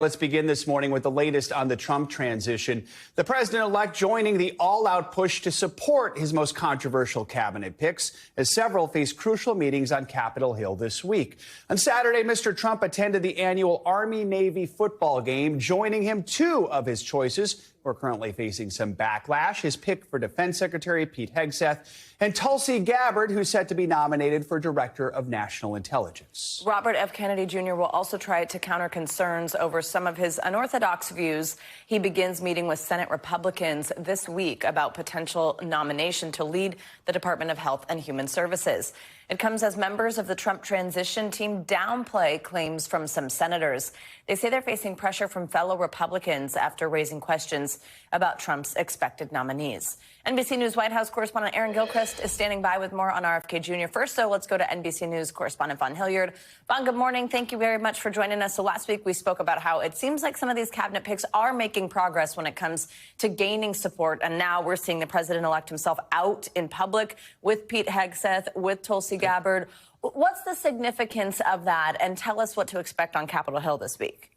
Let's begin this morning with the latest on the Trump transition. The president-elect joining the all-out push to support his most controversial cabinet picks, as several face crucial meetings on Capitol Hill this week. On Saturday, Mr. Trump attended the annual Army-Navy football game. Joining him, two of his choices who are currently facing some backlash. His pick for Defense Secretary Pete Hegseth and Tulsi Gabbard, who's set to be nominated for Director of National Intelligence. Robert F. Kennedy Jr. will also try to counter concerns over some of his unorthodox views. He begins meeting with Senate Republicans this week about potential nomination to lead the Department of Health and Human Services. It comes as members of the Trump transition team downplay claims from some senators. They say they're facing pressure from fellow Republicans after raising questions about Trump's expected nominees. NBC News White House correspondent Aaron Gilchrist is standing by with more on RFK Jr. First, though, let's go to NBC News correspondent Vaughn Hilliard. Vaughn, good morning. Thank you very much for joining us. So last week we spoke about how it seems like some of these cabinet picks are making progress when it comes to gaining support. And now we're seeing the president-elect himself out in public with Pete Hegseth, with Tulsi Gabbard. What's the significance of that? And tell us what to expect on Capitol Hill this week.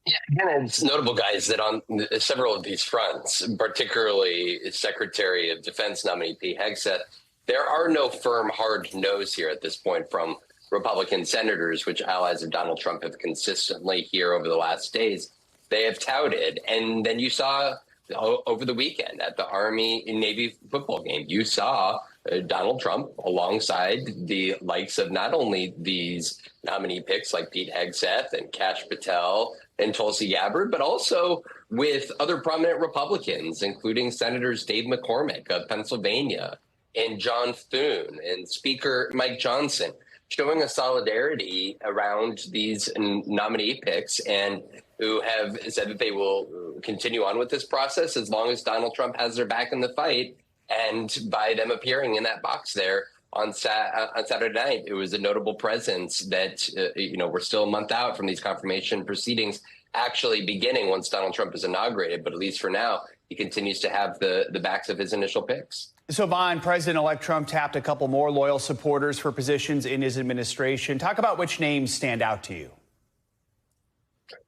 Yeah, again, it's notable, guys, that on several of these fronts, particularly Secretary of Defense nominee Pete Hegseth, there are no firm, hard no's here at this point from Republican senators, which allies of Donald Trump have consistently here over the last days. They have touted. And then you saw over the weekend at the Army and Navy football game, you saw Donald Trump alongside the likes of not only these nominee picks like Pete Hegseth and Kash Patel and Tulsi Gabbard, but also with other prominent Republicans, including Senators Dave McCormick of Pennsylvania and John Thune and Speaker Mike Johnson, showing a solidarity around these nominee picks and who have said that they will continue on with this process as long as Donald Trump has their back in the fight. And by them appearing in that box there on Saturday night, it was a notable presence that, we're still a month out from these confirmation proceedings actually beginning once Donald Trump is inaugurated. But at least for now, he continues to have the backs of his initial picks. So, Vaughn, President-elect Trump tapped a couple more loyal supporters for positions in his administration. Talk about which names stand out to you.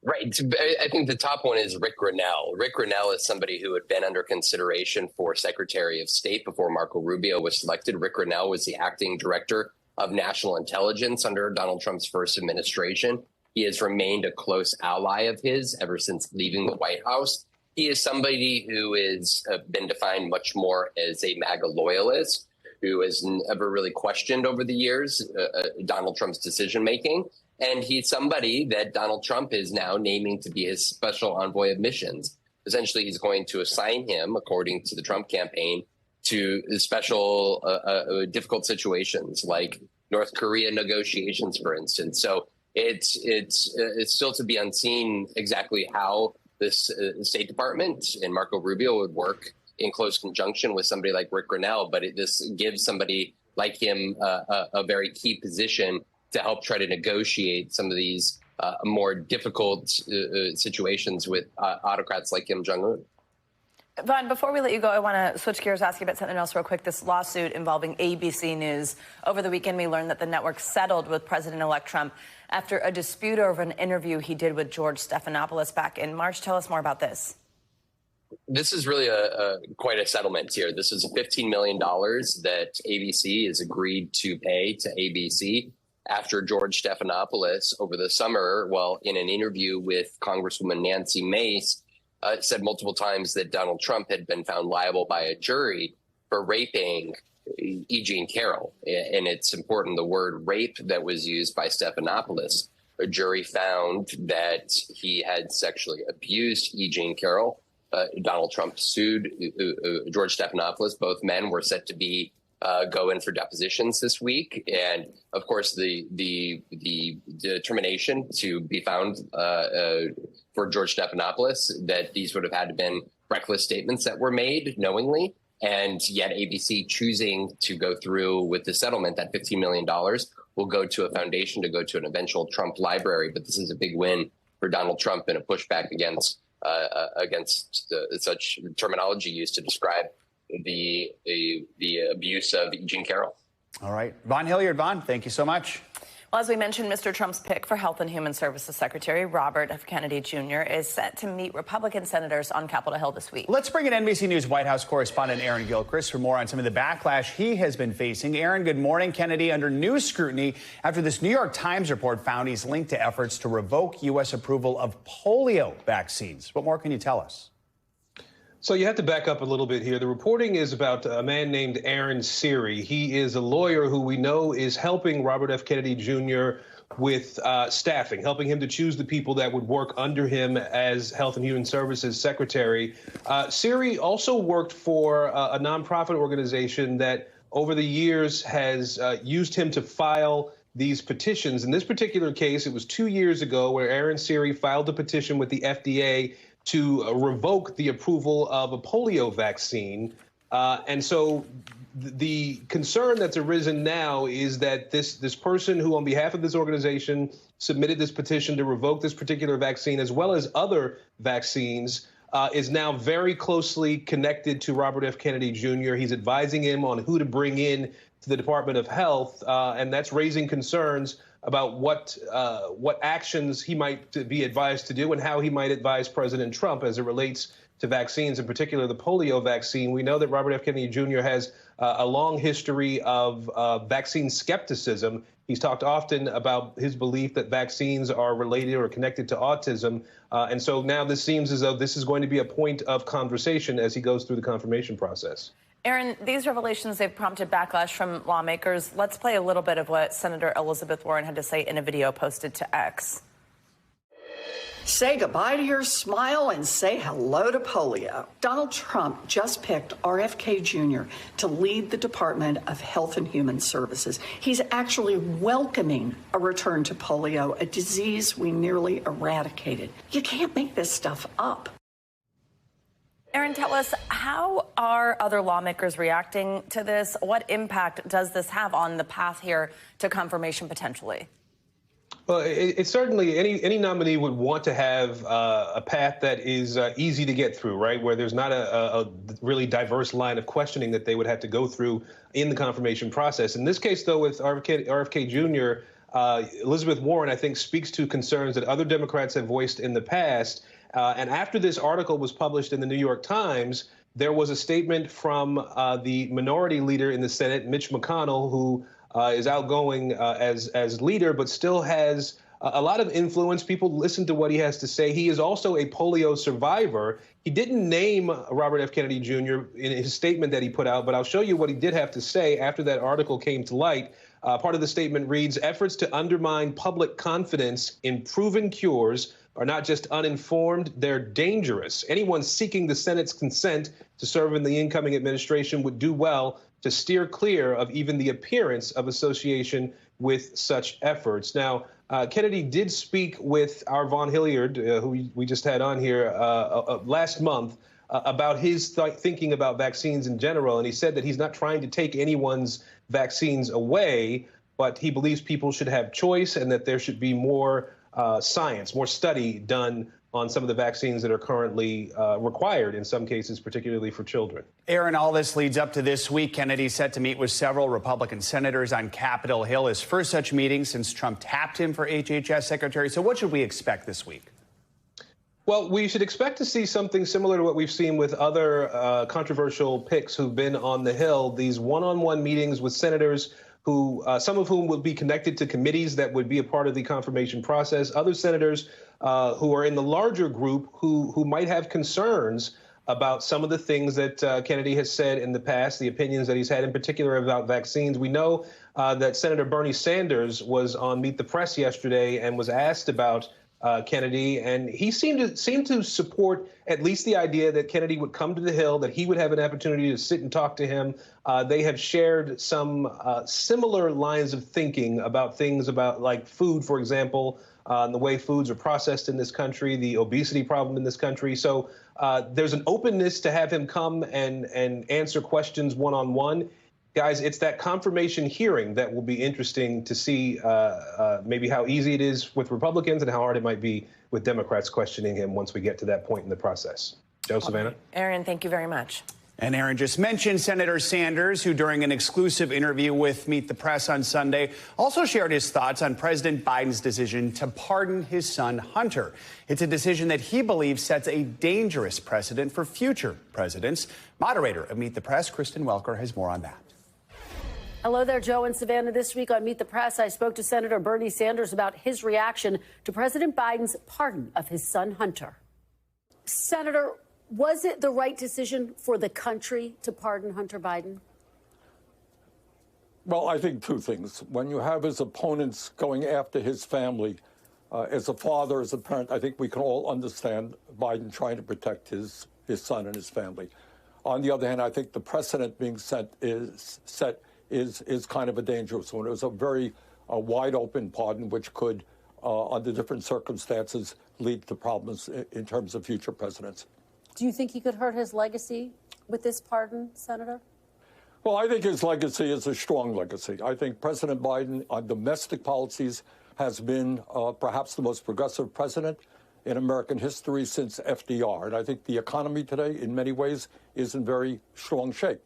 Right. I think the top one is Rick Grinnell. Rick Grinnell is somebody who had been under consideration for Secretary of State before Marco Rubio was selected. Rick Grinnell was the acting director of national intelligence under Donald Trump's first administration. He has remained a close ally of his ever since leaving the White House. He is somebody who has been defined much more as a MAGA loyalist, who has never really questioned over the years Donald Trump's decision making. And he's somebody that Donald Trump is now naming to be his special envoy of missions. Essentially, he's going to assign him, according to the Trump campaign, to special difficult situations like North Korea negotiations, for instance. So it's still to be unseen exactly how this State Department and Marco Rubio would work in close conjunction with somebody like Rick Grinnell. But this gives somebody like him a very key position to help try to negotiate some of these more difficult situations with autocrats like Kim Jong-un. Vaughn, before we let you go, I want to switch gears, ask you about something else real quick. This lawsuit involving ABC News. Over the weekend, we learned that the network settled with President-elect Trump after a dispute over an interview he did with George Stephanopoulos back in March. Tell us more about this. This is really quite a settlement here. This is $15 million that ABC has agreed to pay to ABC after George Stephanopoulos over the summer, in an interview with Congresswoman Nancy Mace, said multiple times that Donald Trump had been found liable by a jury for raping E. Jean Carroll. And it's important, the word rape that was used by Stephanopoulos. A jury found that he had sexually abused E. Jean Carroll. Donald Trump sued George Stephanopoulos. Both men were set to be go in for depositions this week. And of course, the determination to be found for George Stephanopoulos that these would have had to been reckless statements that were made knowingly. And yet ABC choosing to go through with the settlement, that $15 million will go to a foundation to go to an eventual Trump library. But this is a big win for Donald Trump and a pushback against such terminology used to describe the abuse of Eugene Carroll. All right. Vaughn Hilliard. Vaughn, thank you so much. Well, as we mentioned, Mr. Trump's pick for Health and Human Services Secretary Robert F. Kennedy Jr. is set to meet Republican senators on Capitol Hill this week. Let's bring in NBC News White House correspondent Aaron Gilchrist for more on some of the backlash he has been facing. Aaron, good morning. Kennedy under new scrutiny after this New York Times report found he's linked to efforts to revoke U.S. approval of polio vaccines. What more can you tell us? So you have to back up a little bit here. The reporting is about a man named Aaron Siri. He is a lawyer who we know is helping Robert F. Kennedy Jr. with staffing, helping him to choose the people that would work under him as Health and Human Services Secretary. Siri also worked for a nonprofit organization that over the years has used him to file these petitions. In this particular case, it was 2 years ago where Aaron Siri filed a petition with the FDA to revoke the approval of a polio vaccine. And so the concern that's arisen now is that this person who on behalf of this organization submitted this petition to revoke this particular vaccine, as well as other vaccines, is now very closely connected to Robert F. Kennedy Jr. He's advising him on who to bring in to the Department of Health, and that's raising concerns about what actions he might be advised to do and how he might advise President Trump as it relates to vaccines, in particular the polio vaccine. We know that Robert F. Kennedy Jr. has a long history of vaccine skepticism. He's talked often about his belief that vaccines are related or connected to autism. And so now this seems as though this is going to be a point of conversation as he goes through the confirmation process. Aaron, these revelations, they've prompted backlash from lawmakers. Let's play a little bit of what Senator Elizabeth Warren had to say in a video posted to X. Say goodbye to your smile and say hello to polio. Donald Trump just picked RFK Jr. to lead the Department of Health and Human Services. He's actually welcoming a return to polio, a disease we nearly eradicated. You can't make this stuff up. Aaron, tell us, how are other lawmakers reacting to this? What impact does this have on the path here to confirmation potentially? Well, it's certainly any nominee would want to have a path that is easy to get through, right, where there's not a really diverse line of questioning that they would have to go through in the confirmation process. In this case, though, with RFK Jr., Elizabeth Warren, I think, speaks to concerns that other Democrats have voiced in the past. And after this article was published in the New York Times, there was a statement from the minority leader in the Senate, Mitch McConnell, who is outgoing as leader, but still has a lot of influence. People listen to what he has to say. He is also a polio survivor. He didn't name Robert F. Kennedy Jr. in his statement that he put out, but I'll show you what he did have to say after that article came to light. Part of the statement reads, "Efforts to undermine public confidence in proven cures are not just uninformed, they're dangerous. Anyone seeking the Senate's consent to serve in the incoming administration would do well to steer clear of even the appearance of association with such efforts." Now, Kennedy did speak with our Vaughn Hilliard, who we just had on here last month, about his thinking about vaccines in general. And he said that he's not trying to take anyone's vaccines away, but he believes people should have choice and that there should be more science, more study done on some of the vaccines that are currently required in some cases, particularly for children. Aaron, all this leads up to this week. Kennedy's set to meet with several Republican senators on Capitol Hill, his first such meeting since Trump tapped him for HHS secretary. So what should we expect this week? Well, we should expect to see something similar to what we've seen with other controversial picks who've been on the Hill, these one-on-one meetings with senators who some of whom will be connected to committees that would be a part of the confirmation process, other senators who are in the larger group who might have concerns about some of the things that Kennedy has said in the past, the opinions that he's had in particular about vaccines. We know that Senator Bernie Sanders was on Meet the Press yesterday and was asked about Kennedy, and he seemed to support at least the idea that Kennedy would come to the Hill, that he would have an opportunity to sit and talk to him. They have shared some similar lines of thinking about things about like food, for example, and the way foods are processed in this country, the obesity problem in this country. So there's an openness to have him come and answer questions one-on-one. Guys, it's that confirmation hearing that will be interesting to see maybe how easy it is with Republicans and how hard it might be with Democrats questioning him once we get to that point in the process. Joe, Savannah? Aaron, thank you very much. And Aaron just mentioned Senator Sanders, who during an exclusive interview with Meet the Press on Sunday also shared his thoughts on President Biden's decision to pardon his son Hunter. It's a decision that he believes sets a dangerous precedent for future presidents. Moderator of Meet the Press, Kristen Welker, has more on that. Hello there, Joe and Savannah. This week on Meet the Press, I spoke to Senator Bernie Sanders about his reaction to President Biden's pardon of his son Hunter. Senator, was it the right decision for the country to pardon Hunter Biden? Well, I think two things. When you have his opponents going after his family, as a father, as a parent, I think we can all understand Biden trying to protect his son and his family. On the other hand, I think the precedent being set is kind of a dangerous one. It was a very wide open pardon, which could, under different circumstances, lead to problems in terms of future presidents. Do you think he could hurt his legacy with this pardon, Senator? Well, I think his legacy is a strong legacy. I think President Biden on domestic policies has been perhaps the most progressive president in American history since FDR. And I think the economy today, in many ways, is in very strong shape.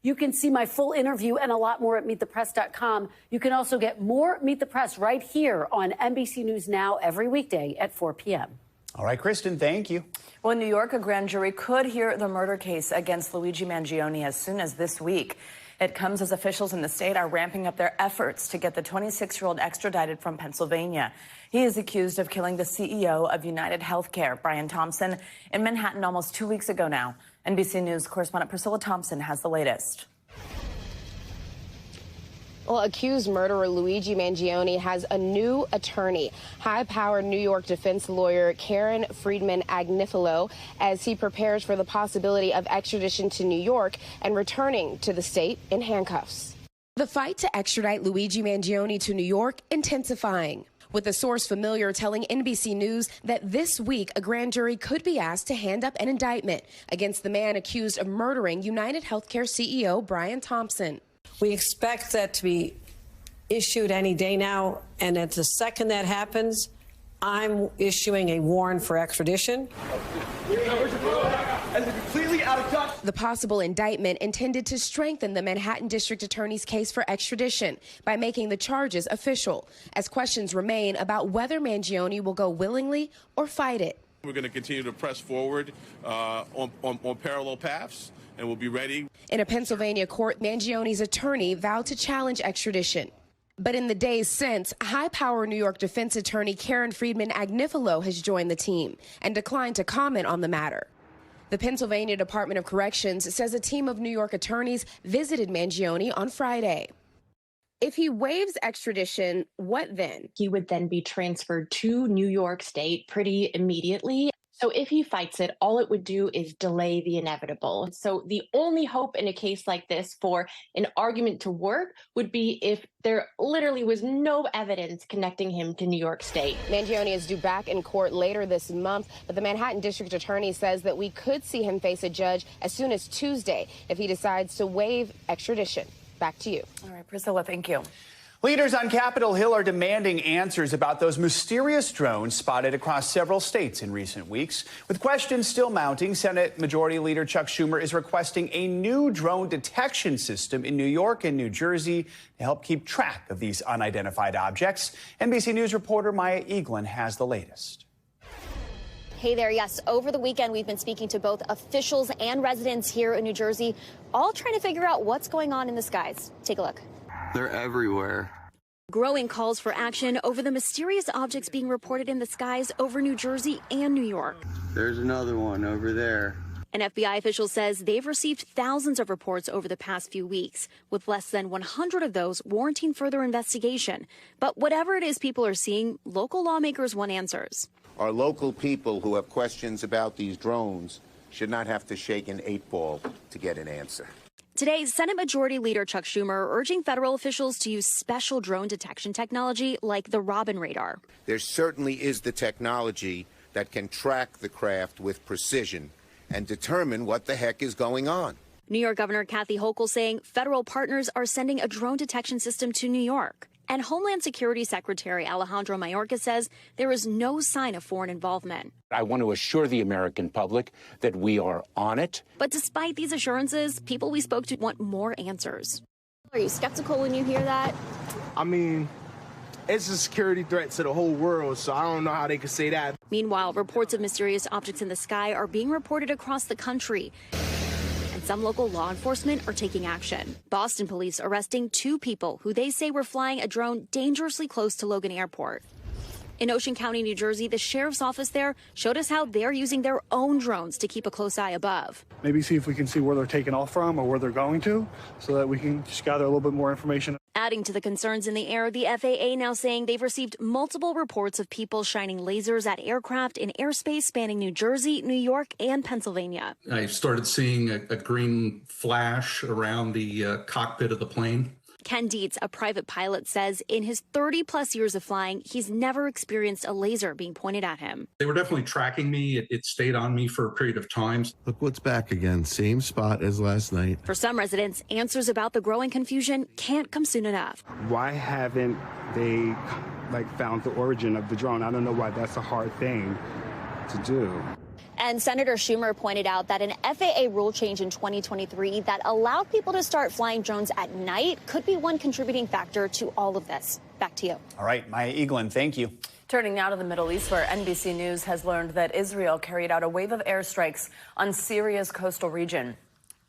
You can see my full interview and a lot more at MeetThePress.com. You can also get more Meet the Press right here on NBC News Now every weekday at 4 p.m. All right, Kristen, thank you. Well, in New York, a grand jury could hear the murder case against Luigi Mangione as soon as this week. It comes as officials in the state are ramping up their efforts to get the 26-year-old extradited from Pennsylvania. He is accused of killing the CEO of United Healthcare, Brian Thompson, in Manhattan almost 2 weeks ago now. NBC News correspondent Priscilla Thompson has the latest. Well, accused murderer Luigi Mangione has a new attorney, high-powered New York defense lawyer Karen Friedman Agnifilo, as he prepares for the possibility of extradition to New York and returning to the state in handcuffs. The fight to extradite Luigi Mangione to New York intensifying, with a source familiar telling NBC News that this week a grand jury could be asked to hand up an indictment against the man accused of murdering United Healthcare CEO Brian Thompson. We expect that to be issued any day now, and at the second that happens, I'm issuing a warrant for extradition. The possible indictment intended to strengthen the Manhattan District Attorney's case for extradition by making the charges official, as questions remain about whether Mangione will go willingly or fight it. We're going to continue to press forward on parallel paths, and we'll be ready. In a Pennsylvania court, Mangione's attorney vowed to challenge extradition. But in the days since, high-power New York defense attorney Karen Friedman Agnifilo has joined the team and declined to comment on the matter. The Pennsylvania Department of Corrections says a team of New York attorneys visited Mangione on Friday. If he waives extradition, what then? He would then be transferred to New York State pretty immediately. So if he fights it, all it would do is delay the inevitable. So the only hope in a case like this for an argument to work would be if there literally was no evidence connecting him to New York State. Mangione is due back in court later this month, but the Manhattan District Attorney says that we could see him face a judge as soon as Tuesday if he decides to waive extradition. Back to you. All right, Priscilla, thank you. Leaders on Capitol Hill are demanding answers about those mysterious drones spotted across several states in recent weeks. With questions still mounting, Senate Majority Leader Chuck Schumer is requesting a new drone detection system in New York and New Jersey to help keep track of these unidentified objects. NBC News reporter Maya Eaglin has the latest. Hey there. Yes, over the weekend, we've been speaking to both officials and residents here in New Jersey, all trying to figure out what's going on in the skies. Take a look. They're everywhere. Growing calls for action over the mysterious objects being reported in the skies over New Jersey and New York. There's another one over there. An FBI official says they've received thousands of reports over the past few weeks, with less than 100 of those warranting further investigation. But whatever it is people are seeing, local lawmakers want answers. Our local people who have questions about these drones should not have to shake an 8-ball to get an answer. Today, Senate Majority Leader Chuck Schumer urging federal officials to use special drone detection technology like the Robin radar. There certainly is the technology that can track the craft with precision and determine what the heck is going on. New York Governor Kathy Hochul saying federal partners are sending a drone detection system to New York. And Homeland Security Secretary Alejandro Mayorkas says there is no sign of foreign involvement. I want to assure the American public that we are on it. But despite these assurances, people we spoke to want more answers. Are you skeptical when you hear that? I mean, it's a security threat to the whole world, so I don't know how they could say that. Meanwhile, reports of mysterious objects in the sky are being reported across the country. And some local law enforcement are taking action. Boston police arresting 2 people who they say were flying a drone dangerously close to Logan Airport. In Ocean County, New Jersey, the sheriff's office there showed us how they're using their own drones to keep a close eye above. Maybe see if we can see where they're taking off from or where they're going to so that we can just gather a little bit more information. Adding to the concerns in the air, the FAA now saying they've received multiple reports of people shining lasers at aircraft in airspace spanning New Jersey, New York, and Pennsylvania. I started seeing a green flash around the cockpit of the plane. Ken Dietz, a private pilot, says in his 30-plus years of flying, he's never experienced a laser being pointed at him. They were definitely tracking me. It stayed on me for a period of time. Look what's back again. Same spot as last night. For some residents, answers about the growing confusion can't come soon enough. Why haven't they found the origin of the drone? I don't know why that's a hard thing to do. And Senator Schumer pointed out that an FAA rule change in 2023 that allowed people to start flying drones at night could be one contributing factor to all of this. Back to you. All right, Maya Eaglin, thank you. Turning now to the Middle East, where NBC News has learned that Israel carried out a wave of airstrikes on Syria's coastal region.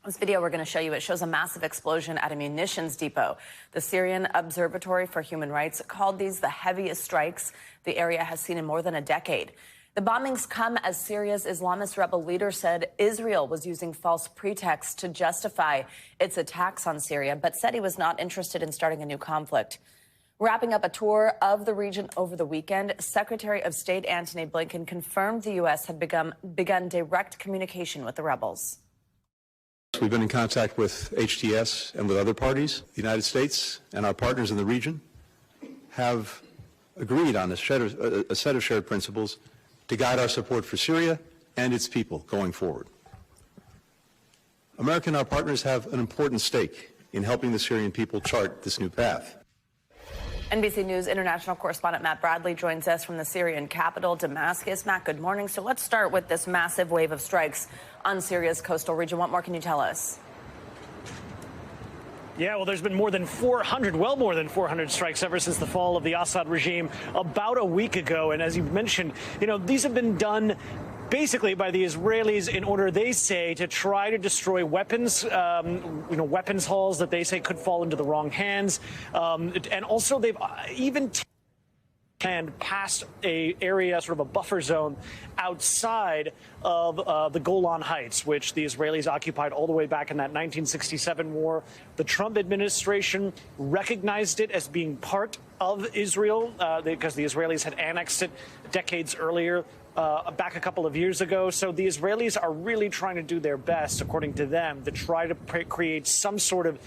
This video we're going to show you, it shows a massive explosion at a munitions depot. The Syrian Observatory for Human Rights called these the heaviest strikes the area has seen in more than a decade. The bombings come as Syria's Islamist rebel leader said Israel was using false pretexts to justify its attacks on Syria, but said he was not interested in starting a new conflict. Wrapping up a tour of the region over the weekend, Secretary of State Antony Blinken confirmed the U.S. had begun direct communication with the rebels. We've been in contact with HTS and with other parties. The United States and our partners in the region have agreed on a set of shared principles to guide our support for Syria and its people going forward. America and our partners have an important stake in helping the Syrian people chart this new path. NBC News international correspondent Matt Bradley joins us from the Syrian capital, Damascus. Matt, good morning. So let's start with this massive wave of strikes on Syria's coastal region. What more can you tell us? Yeah, well, there's been more than 400 strikes ever since the fall of the Assad regime about a week ago. And as you mentioned, these have been done basically by the Israelis in order, they say, to try to destroy weapons, weapons hauls that they say could fall into the wrong hands. And also they've even and past a area, sort of a buffer zone outside of the Golan Heights, which the Israelis occupied all the way back in that 1967 war. The Trump administration recognized it as being part of Israel because the Israelis had annexed it decades earlier. Back a couple of years ago. So the Israelis are really trying to do their best, according to them, to try to create some sort of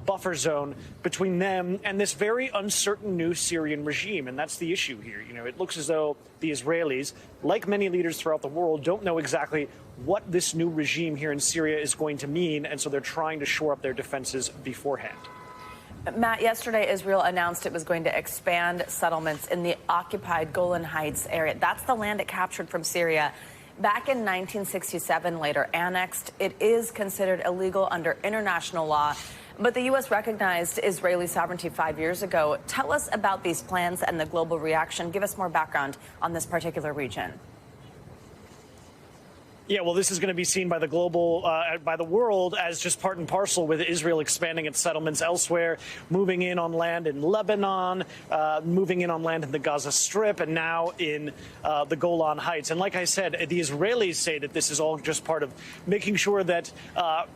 buffer zone between them and this very uncertain new Syrian regime. And that's the issue here. It looks as though the Israelis, like many leaders throughout the world, don't know exactly what this new regime here in Syria is going to mean. And so they're trying to shore up their defenses beforehand. Matt, yesterday Israel announced it was going to expand settlements in the occupied Golan Heights area. That's the land it captured from Syria back in 1967, later annexed. It is considered illegal under international law, but the U.S. recognized Israeli sovereignty 5 years ago. Tell us about these plans and the global reaction. Give us more background on this particular region. Yeah, well, this is going to be seen by the by the world as just part and parcel with Israel expanding its settlements elsewhere, moving in on land in Lebanon, moving in on land in the Gaza Strip, and now in the Golan Heights. And like I said, the Israelis say that this is all just part of making sure that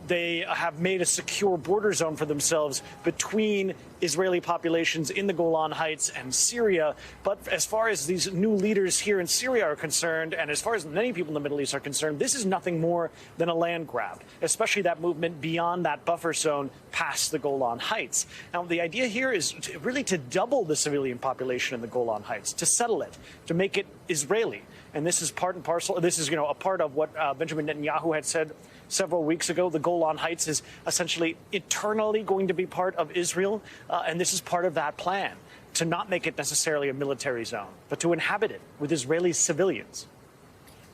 they have made a secure border zone for themselves between Israeli populations in the Golan Heights and Syria. But as far as these new leaders here in Syria are concerned, and as far as many people in the Middle East are concerned, this is nothing more than a land grab, especially that movement beyond that buffer zone past the Golan Heights. Now, the idea here is really to double the civilian population in the Golan Heights, to settle it, to make it Israeli. And this is part and parcel. This is, a part of what Benjamin Netanyahu had said several weeks ago. The Golan Heights is essentially eternally going to be part of Israel, and this is part of that plan. to not make it necessarily a military zone, but to inhabit it with Israeli civilians.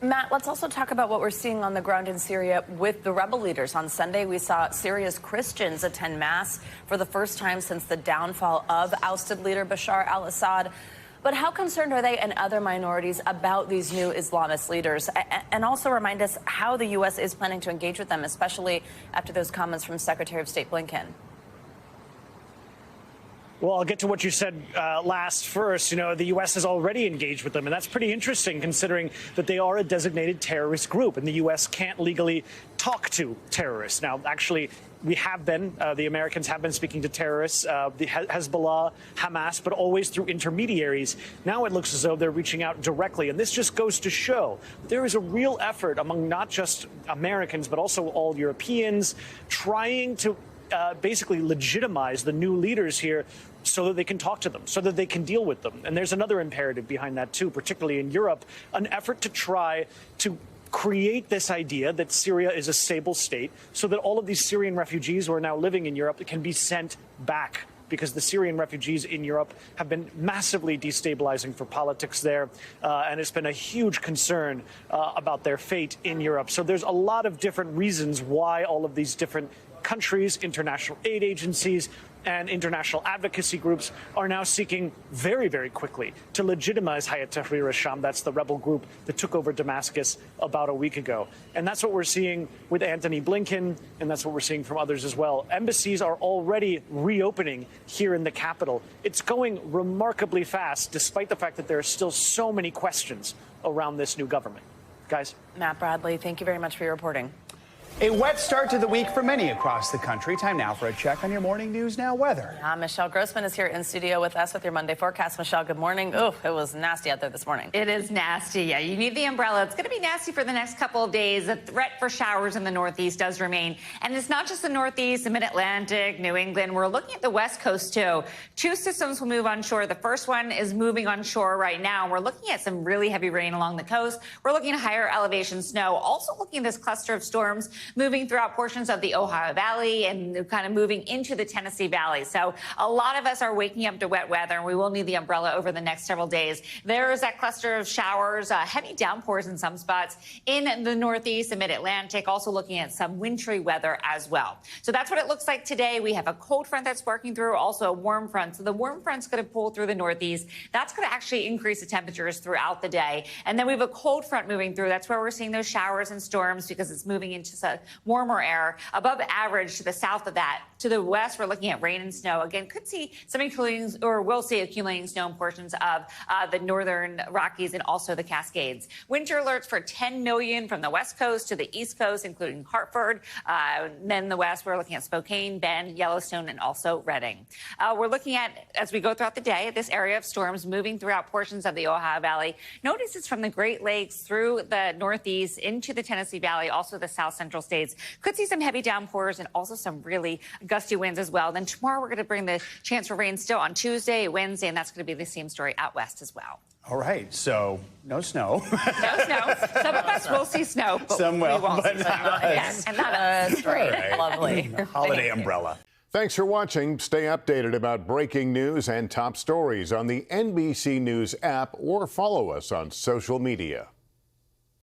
Matt, let's also talk about what we're seeing on the ground in Syria with the rebel leaders. On Sunday, we saw Syria's Christians attend Mass for the first time since the downfall of ousted leader Bashar al-Assad. But how concerned are they and other minorities about these new Islamist leaders? And also remind us how the U.S. is planning to engage with them, especially after those comments from Secretary of State Blinken. Well, I'll get to what you said last first. You know, the U.S. has already engaged with them, and that's pretty interesting considering that they are a designated terrorist group, and the U.S. can't legally talk to terrorists. Now, actually, we have been, the Americans have been speaking to terrorists, the Hezbollah, Hamas, but always through intermediaries. Now it looks as though they're reaching out directly, and this just goes to show there is a real effort among not just Americans, but also all Europeans trying to basically legitimize the new leaders here so that they can talk to them, so that they can deal with them. And there's another imperative behind that, too, particularly in Europe, an effort to try to create this idea that Syria is a stable state so that all of these Syrian refugees who are now living in Europe can be sent back, because the Syrian refugees in Europe have been massively destabilizing for politics there, and it's been a huge concern about their fate in Europe. So there's a lot of different reasons why all of these different countries, international aid agencies, and international advocacy groups are now seeking very, very quickly to legitimize Hayat Tahrir al-Sham. That's the rebel group that took over Damascus about a week ago. And that's what we're seeing with Antony Blinken, and that's what we're seeing from others as well. Embassies are already reopening here in the capital. It's going remarkably fast, despite the fact that there are still so many questions around this new government. Guys? Matt Bradley, thank you very much for your reporting. A wet start to the week for many across the country. Time now for a check on your morning News Now weather. Michelle Grossman is here in studio with us with your Monday forecast. Michelle, good morning. Oh, it was nasty out there this morning. It is nasty. Yeah, you need the umbrella. It's going to be nasty for the next couple of days. The threat for showers in the Northeast does remain. And it's not just the Northeast, the Mid-Atlantic, New England. We're looking at the West Coast, too. Two systems will move onshore. The first one is moving onshore right now. We're looking at some really heavy rain along the coast. We're looking at higher elevation snow. Also looking at this cluster of storms moving throughout portions of the Ohio Valley and kind of moving into the Tennessee Valley. So a lot of us are waking up to wet weather, and we will need the umbrella over the next several days. There is that cluster of showers, heavy downpours in some spots in the Northeast and Mid-Atlantic, also looking at some wintry weather as well. So that's what it looks like today. We have a cold front that's working through, also a warm front. So the warm front's going to pull through the Northeast. That's going to actually increase the temperatures throughout the day. And then we have a cold front moving through. That's where we're seeing those showers and storms, because it's moving into warmer air above average to the south of that. To the west, we're looking at rain and snow. Again, could see some accumulating, or will see accumulating snow in portions of the northern Rockies and also the Cascades. Winter alerts for 10 million from the west coast to the east coast, including Hartford. Then the west, we're looking at Spokane, Bend, Yellowstone, and also Redding. We're looking at, as we go throughout the day, this area of storms moving throughout portions of the Ohio Valley. Notice it's from the Great Lakes through the Northeast into the Tennessee Valley, also the South Central states. Could see some heavy downpours and also some really gusty winds as well. Then tomorrow we're going to bring the chance for rain still on Tuesday, Wednesday, and that's going to be the same story out west as well. All right, so no snow. No snow. Some of us will see snow, but some will, we won't but see snow. not Yes, and not us. Great. Right. Lovely. Holiday umbrella. Thanks for watching. Stay updated about breaking news and top stories on the NBC News app, or follow us on social media.